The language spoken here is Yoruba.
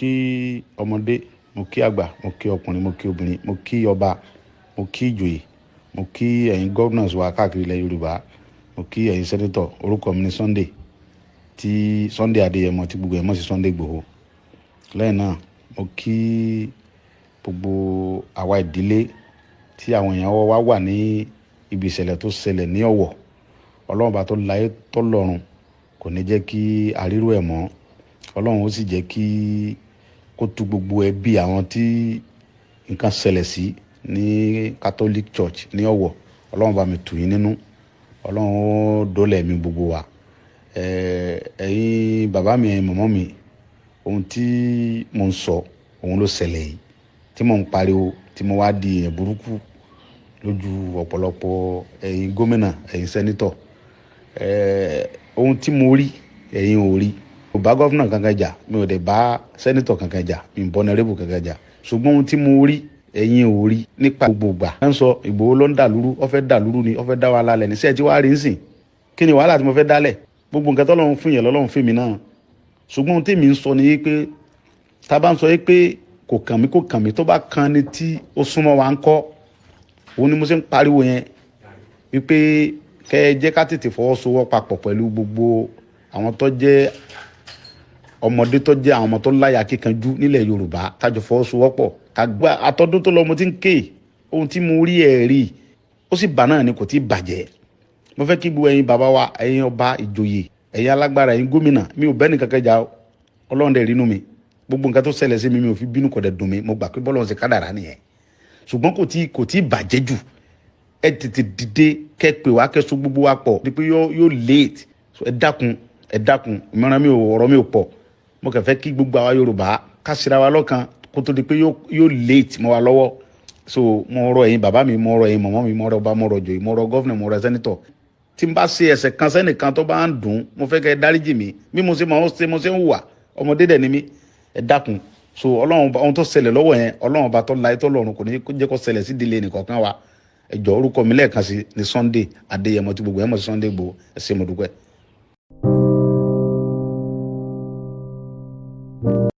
kí ọmọdé, mo kí àgbà, mo kí ọkùnrin, mo kí obìnrin, mo kí ọba, mo kí ìjòyè, mo kí ẹ̀yin governors wa káàkiri ilẹ̀ Yorùbá, mo kí ẹ̀yin senator. Orúkọ mi ni Sunday Adéyẹmọ tí gbogbo ẹ̀ mọ̀ sí Sunday Igboho. Lẹ́yìn náà mo kí gbogbo àwa ìdílé tí àwọn èèyàn wa wà ní ibi ìṣẹ̀lẹ̀ tó ṣẹlẹ̀ ní Ọ̀wọ̀. Ọlọ́run bá tó láyé tó lọ́run kò ní jẹ́ kí àrírò ẹ̀ mọ́. Ọlọ́run ó sì jẹ́ kí kó tu gbogbo ẹbí àwọn tí nǹkan ṣẹlẹ̀ sí ní Catholic Church ní Ọ̀wọ̀. Ọlọ́run bá mi tù yín nínú. Ọlọ́run ó dólẹ̀ ẹ̀mí gbogbo wa. Ẹ̀yin bàbá mi, ẹ̀yin màmá mi, ohun tí mo ń sọ òun ló ṣẹlẹ̀ yìí, tí mo ń pariwo, tí mo wá di èèyàn burúkú lójú ọ̀pọ̀lọpọ̀ ẹ̀yin gómìnà, ẹ̀yin sẹ́nítọ̀. Ohun tí mo rí ẹ̀yin ò rí. Mo bá gọ́fúnà kankan jà, mi ò dẹ̀ bá sẹ́nítọ̀ kankan jà, mi ò bọ́ nẹ́rẹ́bù kankan jà. Ṣùgbọ́n ohun tí mo rí ẹ̀yin ò rí nípa gbogbo ìgbà. Ẹ ń sọ Ìgbòho ló ń dàlúrú, ó fẹ́ dàlúrú ni, ó fẹ́ dá wàhálà lẹ̀ ní. Ṣé ẹ ti wá rí nsìn? Kí ni wàhálà tí mo fẹ́ dálẹ̀? Gbogbo nǹkan tọ́lọ́run fún yẹn lọ́lọ́run fún mi náà. Ṣùgbọ́n ohun tí mi ń sọ ni pé tá a bá ń sọ pé kò kàn mí, tó bá kan ni tí ó súnmọ́ wa ń kọ́. Òun ni mo ṣe ń pariwo yẹn wípé kẹ́ ẹ jẹ́ ká tètè fọwọ́sowọ́ papọ̀ pẹ̀lú gbogbo àwọn tó jẹ́ ọmọdé, tó jẹ́ àwọn ọmọ tó láyà kíkanjú nílẹ̀ Yorùbá. Ká jọ fọwọ́sowọ́pọ̀. Àgbà àtọ́dún tó lọ mo ti ń ké ohun tí mo rí ẹ̀ rí, ó sì bà náà ni kò tí ì bàjẹ́. Mo fẹ́ kí gbogbo ẹ̀yin bàbá wa, ẹ̀yin ọba, ìjòyè, ẹ̀yin alágbára, ẹ̀yin gómìnà, mi ò bẹ́ni kankan jà, Ọlọ́run dẹ̀ rínú mi. Gbogbo nǹkan tó ṣẹlẹ̀ sí mi, mi ò fi bínú, kò dẹ̀ dùn mí. Mo gbà pé bọ́lọ́run ṣe kádàrá nìyẹn. Ṣùgbọ́n kò tí ì bàjẹ́ jù. Ẹ tètè dìde kẹ́ pè wá, kẹ́ so gbogbo wa pọ̀ dípé yóò late. Ẹ dákun ìmọ̀ràn mi ò, ọ̀rọ̀ mi ò pọ̀. Mo kàn fẹ́ kí gbogbo àwa Yorùbá ká ṣera wa lọ́kan kó tó di pé yóò late mọ́ wa lọ́wọ́. So mo rọ̀ ẹ̀yin bàbá mi, mo rọ̀ ẹ̀yin màmá mi, mo rọ̀ ọba, mo rọ̀ ìjòyè, mo rọ̀ gọ́fìnà, mo rọ̀ sẹ́nítọ̀. Tí n bá ṣe ẹ̀ṣẹ̀ kan sẹ́nìkan tó bá ń dùn, mo fẹ́ kẹ́ ẹ dáríjì mi. Bí mo ṣe ń hùwà, ọmọdé dẹ̀ ni mí. Ẹ dákun. So Ọlọ́run, ohun tó ṣẹlẹ̀ lọ́wọ́ yẹn, Ọlọ́run bá tó láyé tó lọ́run kò ní jẹ́ kó ṣẹlẹ̀ sí ìdílé nìkọ̀ọ̀kan wa. Ẹ jọ̀ọ́, orúkọ mi lẹ́ẹ̀kan sí ni Sunday Adéyẹmọ tí gbogbo ẹ̀ mọ̀ sí Sunday Igboho. Ẹ ṣé, mo dúpẹ́.